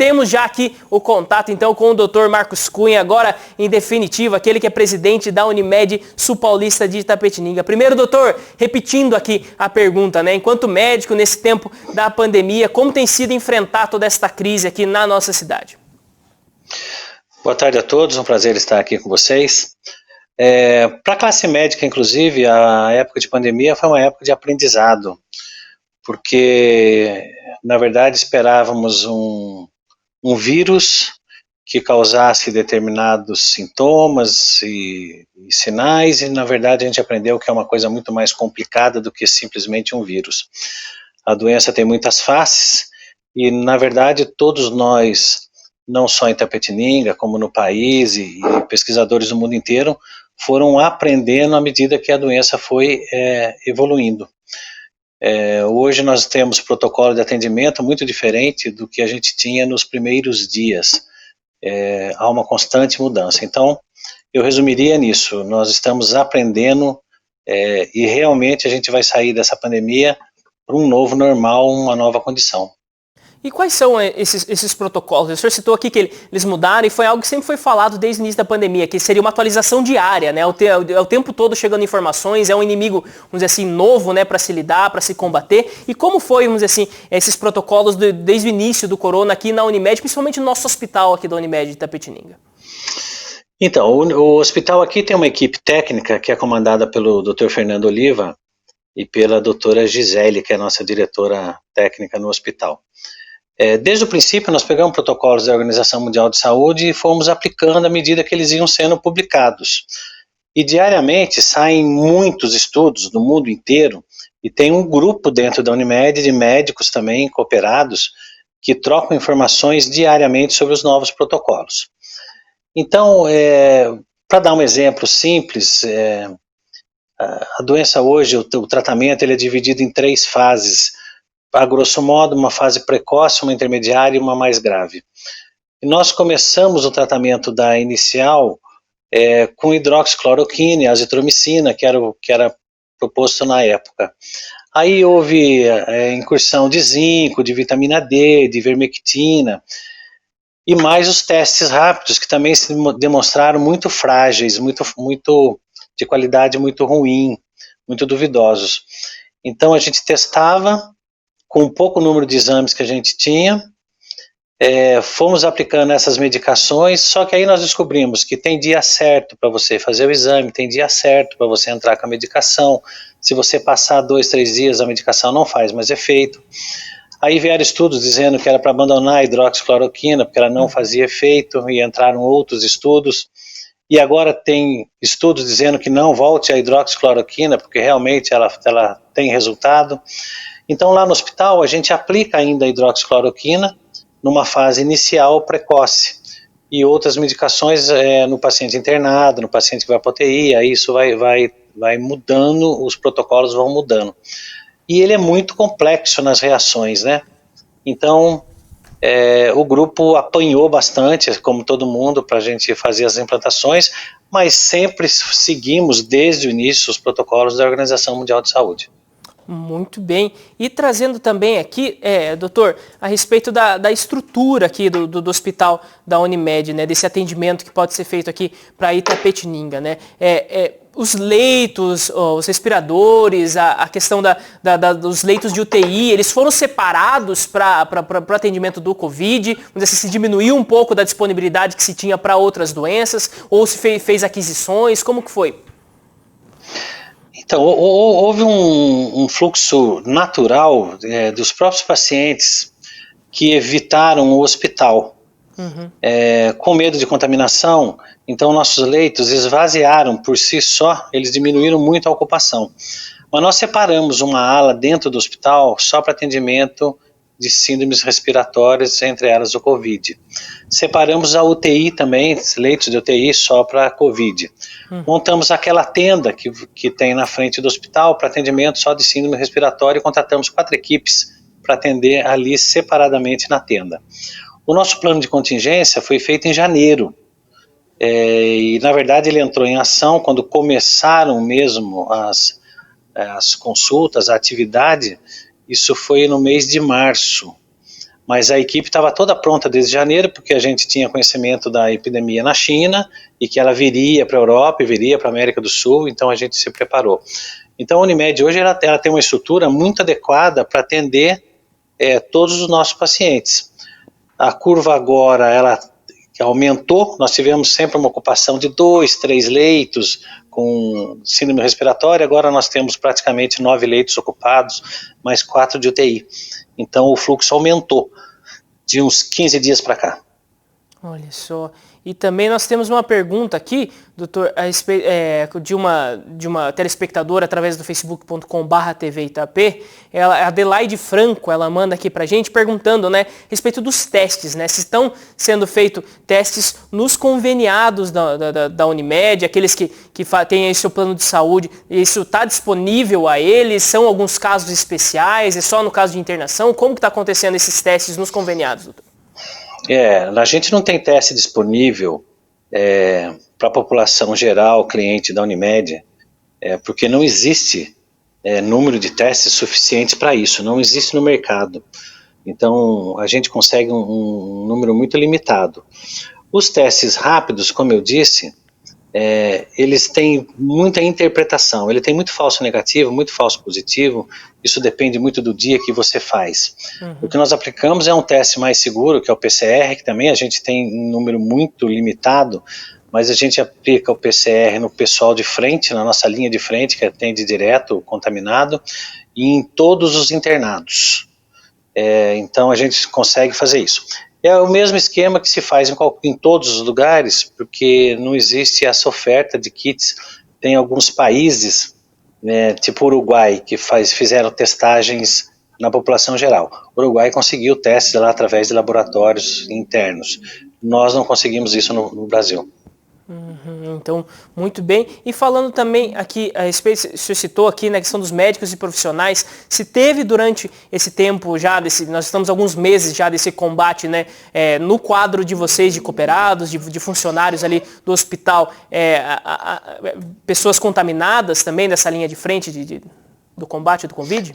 temos já aqui o contato então com o Dr. Marcos Cunha, agora em definitivo, aquele que é presidente da Unimed Sul Paulista de Itapetininga. Primeiro, doutor, repetindo aqui a pergunta, né? Enquanto médico nesse tempo da pandemia, como tem sido enfrentar toda esta crise aqui na nossa cidade? Boa tarde a todos, um prazer estar aqui com vocês. Para a classe médica, inclusive, a época de pandemia foi uma época de aprendizado, porque, na verdade, esperávamos um vírus que causasse determinados sintomas e sinais, e, na verdade, a gente aprendeu que é uma coisa muito mais complicada do que simplesmente um vírus. A doença tem muitas faces e, na verdade, todos nós, não só em Itapetininga, como no país e pesquisadores do mundo inteiro, foram aprendendo à medida que a doença foi evoluindo. Hoje nós temos protocolo de atendimento muito diferente do que a gente tinha nos primeiros dias. Há uma constante mudança. Então, eu resumiria nisso, nós estamos aprendendo e realmente a gente vai sair dessa pandemia para um novo normal, uma nova condição. E quais são esses protocolos? O senhor citou aqui que eles mudaram e foi algo que sempre foi falado desde o início da pandemia, que seria uma atualização diária, né? O tempo todo chegando informações, é um inimigo, vamos dizer assim, novo, né, para se lidar, para se combater. E como foi, vamos dizer assim, esses protocolos desde o início do corona aqui na Unimed, principalmente no nosso hospital aqui da Unimed de Itapetininga? Então, o hospital aqui tem uma equipe técnica que é comandada pelo Dr. Fernando Oliva e pela doutora Gisele, que é a nossa diretora técnica no hospital. Desde o princípio, nós pegamos protocolos da Organização Mundial de Saúde e fomos aplicando à medida que eles iam sendo publicados. E diariamente saem muitos estudos do mundo inteiro e tem um grupo dentro da Unimed de médicos também cooperados que trocam informações diariamente sobre os novos protocolos. Então, para dar um exemplo simples, a doença hoje, o tratamento ele é dividido em 3 fases. A grosso modo, uma fase precoce, uma intermediária e uma mais grave. E nós começamos o tratamento da inicial com hidroxicloroquina e azitromicina, que era proposto na época. Aí houve incursão de zinco, de vitamina D, de ivermectina, e mais os testes rápidos, que também se demonstraram muito frágeis, muito de qualidade muito ruim, muito duvidosos. Então a gente testava com o pouco número de exames que a gente tinha, fomos aplicando essas medicações, só que aí nós descobrimos que tem dia certo para você fazer o exame, tem dia certo para você entrar com a medicação, se você passar 2, 3 dias a medicação não faz mais efeito. Aí vieram estudos dizendo que era para abandonar a hidroxicloroquina, porque ela não fazia efeito, e entraram outros estudos, e agora tem estudos dizendo que não volte a hidroxicloroquina, porque realmente ela tem resultado. Então, lá no hospital, a gente aplica ainda a hidroxicloroquina numa fase inicial precoce e outras medicações no paciente internado, no paciente que vai para UTI, aí isso vai mudando, os protocolos vão mudando. E ele é muito complexo nas reações, né? Então, o grupo apanhou bastante, como todo mundo, para a gente fazer as implantações, mas sempre seguimos desde o início os protocolos da Organização Mundial de Saúde. Muito bem. E trazendo também aqui, doutor, a respeito da estrutura aqui do hospital da Unimed, né, desse atendimento que pode ser feito aqui para Itapetininga, né? Os leitos, os respiradores, a questão dos leitos de UTI, eles foram separados para o atendimento do Covid? Vamos dizer, se diminuiu um pouco da disponibilidade que se tinha para outras doenças, ou se fez aquisições, como que foi? Então, houve um fluxo natural dos próprios pacientes que evitaram o hospital, com medo de contaminação. Então, nossos leitos esvaziaram por si só, eles diminuíram muito a ocupação. Mas nós separamos uma ala dentro do hospital só para atendimento de síndromes respiratórias, entre elas o Covid. Separamos a UTI também, leitos de UTI só para Covid. Montamos aquela tenda que tem na frente do hospital para atendimento só de síndrome respiratória e contratamos 4 equipes para atender ali separadamente na tenda. O nosso plano de contingência foi feito em janeiro. E na verdade ele entrou em ação quando começaram mesmo as consultas, a atividade. Isso foi no mês de março, Mas a equipe estava toda pronta desde janeiro, porque a gente tinha conhecimento da epidemia na China e que ela viria para a Europa e viria para a América do Sul, então a gente se preparou. Então a Unimed hoje ela tem uma estrutura muito adequada para atender todos os nossos pacientes. A curva agora, ela aumentou, nós tivemos sempre uma ocupação de 2, 3 leitos com síndrome respiratória, agora nós temos praticamente 9 leitos ocupados, mais 4 de UTI. Então o fluxo aumentou de uns 15 dias para cá. Olha só. E também nós temos uma pergunta aqui, doutor, de uma telespectadora através do facebook.com/TV Itapê. A Adelaide Franco, ela manda aqui pra gente perguntando, né, a respeito dos testes, né, se estão sendo feitos testes nos conveniados da Unimed, aqueles que têm aí seu plano de saúde, isso está disponível a eles, são alguns casos especiais, é só no caso de internação? Como que está acontecendo esses testes nos conveniados, doutor? A gente não tem teste disponível para a população geral, cliente da Unimed, porque não existe número de testes suficiente para isso, não existe no mercado. Então, a gente consegue um número muito limitado. Os testes rápidos, como eu disse, eles têm muita interpretação, ele tem muito falso negativo, muito falso positivo, isso depende muito do dia que você faz. O que nós aplicamos é um teste mais seguro, que é o PCR, que também a gente tem um número muito limitado, mas a gente aplica o PCR no pessoal de frente, na nossa linha de frente, que atende direto o contaminado, e em todos os internados. Então a gente consegue fazer isso. É o mesmo esquema que se faz em todos os lugares, porque não existe essa oferta de kits. Tem alguns países, tipo Uruguai, que fizeram testagens na população geral. O Uruguai conseguiu testes lá através de laboratórios internos. Nós não conseguimos isso no Brasil. Então, muito bem. E falando também aqui, a respeito, o senhor citou aqui na questão dos médicos e profissionais, se teve durante esse tempo já, nós estamos alguns meses já desse combate, né, no quadro de vocês, de cooperados, de funcionários ali do hospital, pessoas contaminadas também dessa linha de frente do combate do Covid?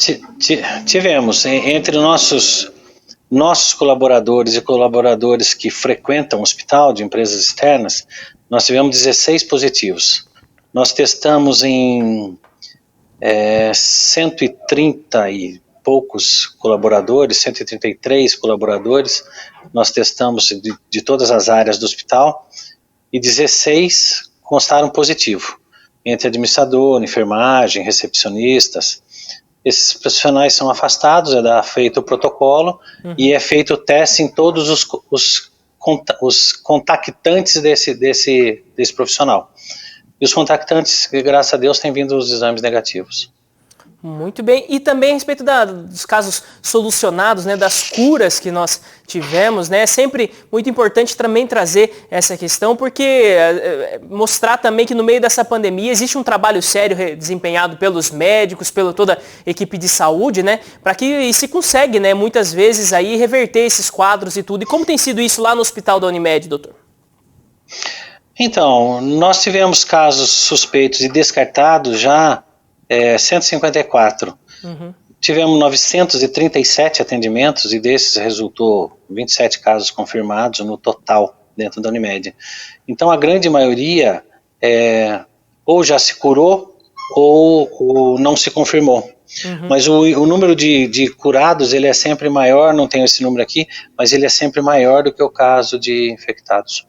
Tivemos, entre nossos colaboradores e colaboradores que frequentam o hospital de empresas externas, nós tivemos 16 positivos. Nós testamos em 130 e poucos colaboradores, 133 colaboradores, nós testamos de todas as áreas do hospital, e 16 constaram positivo, entre administrador, enfermagem, recepcionistas. Esses profissionais são afastados, feito o protocolo, e é feito o teste em todos os contactantes desse profissional. E os contactantes, graças a Deus, têm vindo os exames negativos. Muito bem. E também a respeito dos casos solucionados, né, das curas que nós tivemos, né, é sempre muito importante também trazer essa questão, porque mostrar também que no meio dessa pandemia existe um trabalho sério desempenhado pelos médicos, pela toda a equipe de saúde, né, para que se consegue, né, muitas vezes aí reverter esses quadros e tudo. E como tem sido isso lá no hospital da Unimed, doutor? Então, nós tivemos casos suspeitos e descartados já 154. Tivemos 937 atendimentos e desses resultou 27 casos confirmados no total dentro da Unimed. Então a grande maioria ou já se curou ou não se confirmou. Mas o número de curados ele é sempre maior, não tenho esse número aqui, mas ele é sempre maior do que o caso de infectados.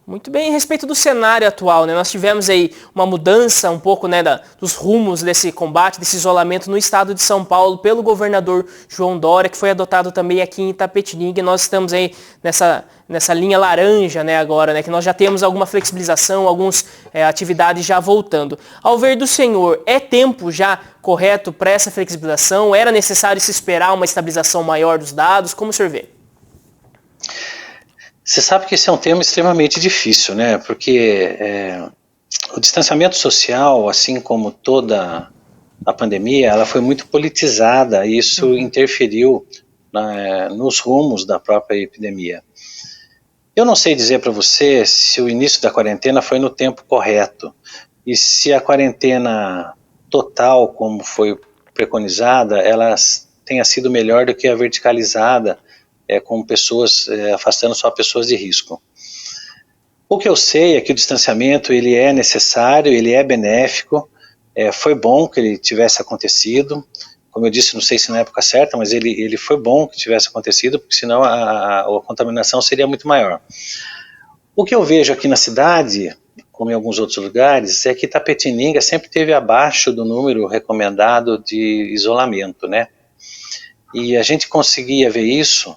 Muito bem, a respeito do cenário atual, né, nós tivemos aí uma mudança um pouco, né, dos rumos desse combate, desse isolamento no estado de São Paulo pelo governador João Dória, que foi adotado também aqui em Itapetininga, e nós estamos aí nessa linha laranja, né, agora, né, que nós já temos alguma flexibilização, algumas atividades já voltando. Ao ver do senhor, é tempo já correto para essa flexibilização? Era necessário se esperar uma estabilização maior dos dados? Como o senhor vê? Você sabe que esse é um tema extremamente difícil, né? Porque o distanciamento social, assim como toda a pandemia, ela foi muito politizada e isso interferiu nos rumos da própria epidemia. Eu não sei dizer para você se o início da quarentena foi no tempo correto e se a quarentena total, como foi preconizada, ela tenha sido melhor do que a verticalizada com pessoas, afastando só pessoas de risco. O que eu sei é que o distanciamento ele é necessário, ele é benéfico, foi bom que ele tivesse acontecido. Como eu disse, não sei se na época certa, mas ele foi bom que tivesse acontecido, porque senão a contaminação seria muito maior. O que eu vejo aqui na cidade, como em alguns outros lugares, é que Itapetininga sempre esteve abaixo do número recomendado de isolamento, né? E a gente conseguia ver isso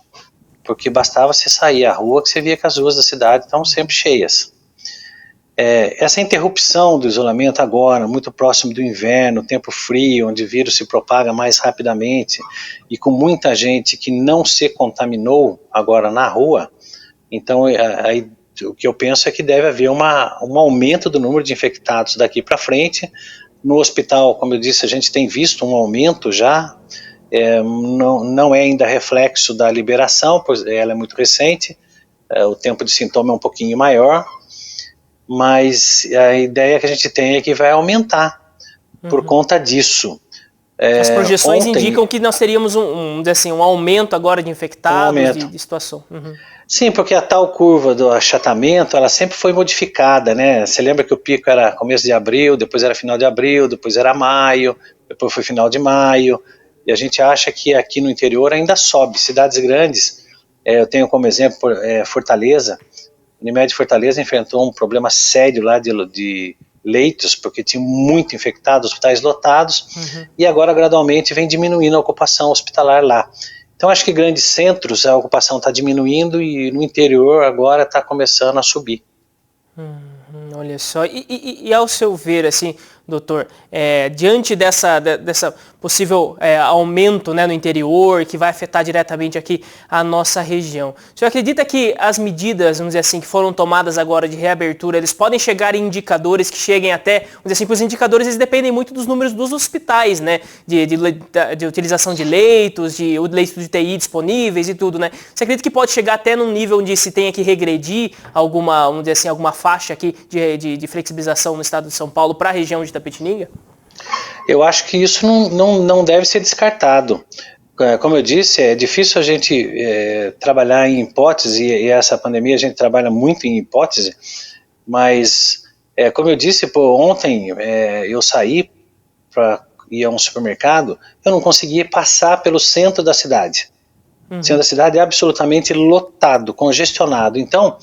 porque bastava você sair à rua que você via que as ruas da cidade estavam sempre cheias. Essa interrupção do isolamento agora, muito próximo do inverno, tempo frio, onde o vírus se propaga mais rapidamente e com muita gente que não se contaminou agora na rua, então o que eu penso é que deve haver um aumento do número de infectados daqui para frente. No hospital, como eu disse, a gente tem visto um aumento já, não é ainda reflexo da liberação, pois ela é muito recente, o tempo de sintoma é um pouquinho maior, mas a ideia que a gente tem é que vai aumentar por conta disso. As projeções indicam que nós teríamos um aumento agora de infectados, de situação. Sim, porque a tal curva do achatamento, ela sempre foi modificada, né? Você lembra que o pico era começo de abril, depois era final de abril, depois era maio, depois foi final de maio, e a gente acha que aqui no interior ainda sobe. Cidades grandes, eu tenho como exemplo Fortaleza. A Unimed Fortaleza enfrentou um problema sério lá de leitos, porque tinha muito infectado, hospitais lotados, e agora gradualmente vem diminuindo a ocupação hospitalar lá. Então acho que grandes centros a ocupação está diminuindo e no interior agora está começando a subir. Olha só, e ao seu ver, assim, doutor, diante dessa possível aumento, né, no interior, que vai afetar diretamente aqui a nossa região, o senhor acredita que as medidas, vamos dizer assim, que foram tomadas agora de reabertura, eles podem chegar em indicadores que cheguem até, vamos dizer assim, porque os indicadores eles dependem muito dos números dos hospitais, né, de utilização de leitos, de leitos de TI disponíveis e tudo, né? Você acredita que pode chegar até num nível onde se tenha que regredir vamos dizer assim, alguma faixa aqui de flexibilização no estado de São Paulo para a região de Itapetininga? Eu acho que isso não deve ser descartado. Como eu disse, é difícil a gente trabalhar em hipótese, e essa pandemia a gente trabalha muito em hipótese, mas, como eu disse, ontem eu saí para ir a um supermercado, eu não conseguia passar pelo centro da cidade. O centro da cidade é absolutamente lotado, congestionado, então,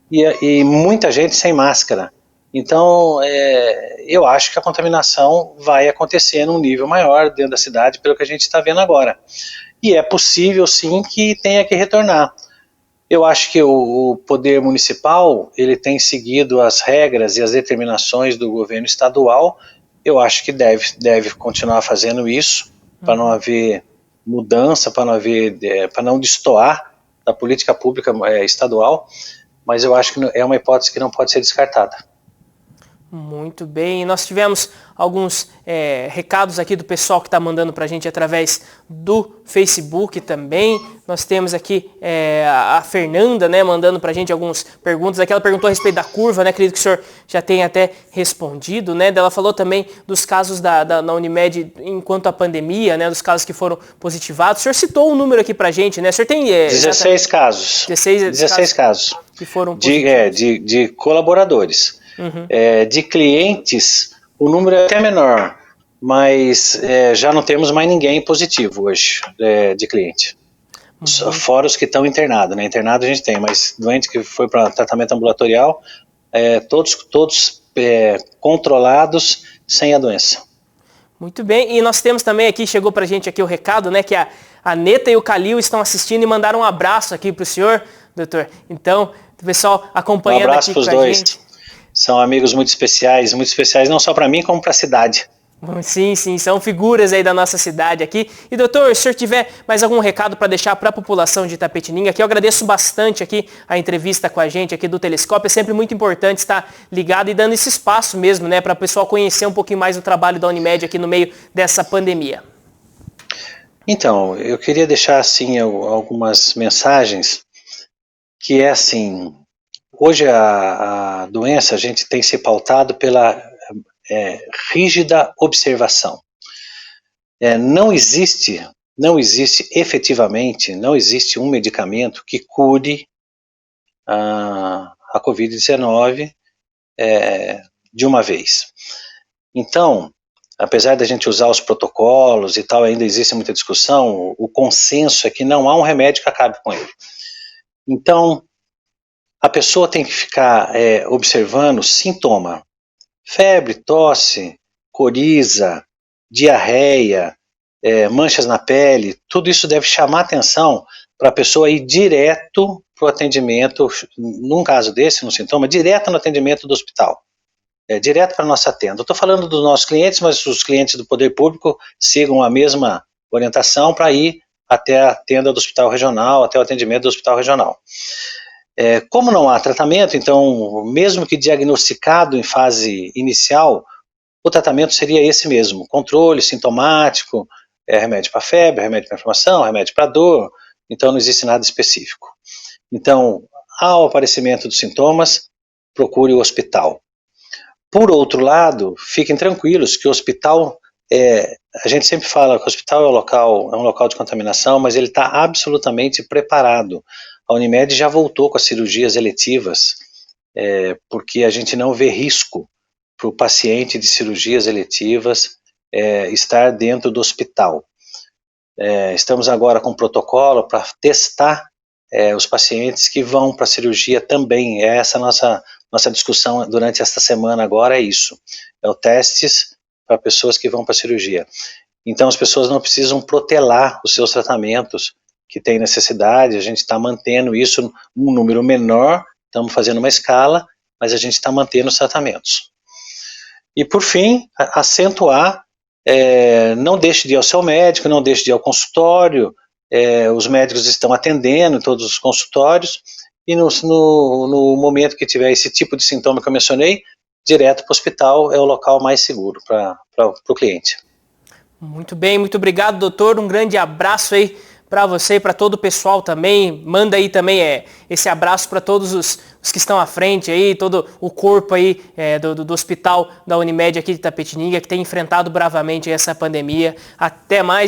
e muita gente sem máscara. Então, eu acho que a contaminação vai acontecer num nível maior dentro da cidade, pelo que a gente está vendo agora. E é possível, sim, que tenha que retornar. Eu acho que o poder municipal, ele tem seguido as regras e as determinações do governo estadual. Eu acho que deve continuar fazendo isso, para não haver mudança, para não destoar da política pública estadual, mas eu acho que é uma hipótese que não pode ser descartada. Muito bem, nós tivemos alguns recados aqui do pessoal que está mandando para a gente através do Facebook também. Nós temos aqui a Fernanda, né, mandando para a gente algumas perguntas. Aqui ela perguntou a respeito da curva, né, acredito que o senhor já tenha até respondido, né. Ela falou também dos casos na Unimed enquanto a pandemia, né, dos casos que foram positivados. O senhor citou um número aqui para a gente, né, o senhor tem... 16 casos. 16 casos que foram positivos. De colaboradores. De clientes, o número é até menor, mas já não temos mais ninguém positivo hoje de cliente. Fora os que estão internados, né? Internado a gente tem, mas doente que foi para tratamento ambulatorial, todos controlados, sem a doença. Muito bem, e nós temos também aqui, chegou para a gente aqui o recado, né, que a Neta e o Calil estão assistindo e mandaram um abraço aqui para o senhor, doutor. Então, o pessoal acompanhando aqui com a gente. São amigos muito especiais não só para mim, como para a cidade. Sim, são figuras aí da nossa cidade aqui. E doutor, se o senhor tiver mais algum recado para deixar para a população de Itapetininga, que eu agradeço bastante aqui a entrevista com a gente aqui do Telescópio, é sempre muito importante estar ligado e dando esse espaço mesmo, né, para o pessoal conhecer um pouquinho mais do trabalho da Unimed aqui no meio dessa pandemia. Então, eu queria deixar assim algumas mensagens, que é assim... Hoje a doença, a gente tem se pautado pela rígida observação. Não existe não existe efetivamente, não existe um medicamento que cure a Covid-19 de uma vez. Então, apesar da gente usar os protocolos e tal, ainda existe muita discussão, o consenso é que não há um remédio que acabe com ele. Então, a pessoa tem que ficar observando sintoma: febre, tosse, coriza, diarreia, manchas na pele. Tudo isso deve chamar atenção para a pessoa ir direto para o atendimento, num caso desse, no sintoma, direto no atendimento do hospital. Direto para a nossa tenda. Eu estou falando dos nossos clientes, mas os clientes do poder público sigam a mesma orientação para ir até a tenda do hospital regional, até o atendimento do hospital regional. Como não há tratamento, então, mesmo que diagnosticado em fase inicial, o tratamento seria esse mesmo: controle sintomático, remédio para febre, remédio para inflamação, remédio para dor. Então não existe nada específico. Então, ao aparecimento dos sintomas, procure o hospital. Por outro lado, fiquem tranquilos que o hospital, a gente sempre fala que o hospital é um local de contaminação, mas ele está absolutamente preparado. A Unimed já voltou com as cirurgias eletivas, porque a gente não vê risco para o paciente de cirurgias eletivas estar dentro do hospital. Estamos agora com um protocolo para testar os pacientes que vão para a cirurgia também. Essa nossa discussão durante esta semana agora é isso. É o testes para pessoas que vão para a cirurgia. Então as pessoas não precisam protelar os seus tratamentos que têm necessidade. A gente está mantendo isso um número menor, estamos fazendo uma escala, mas a gente está mantendo os tratamentos. E por fim, acentuar, não deixe de ir ao seu médico, não deixe de ir ao consultório. Os médicos estão atendendo em todos os consultórios, e no momento que tiver esse tipo de sintoma que eu mencionei, direto para o hospital é o local mais seguro para o cliente. Muito bem, muito obrigado, doutor. Um grande abraço aí para você e para todo o pessoal também. Manda aí também esse abraço para todos os que estão à frente aí, todo o corpo aí do hospital da Unimed aqui de Itapetininga, que tem enfrentado bravamente essa pandemia. Até mais.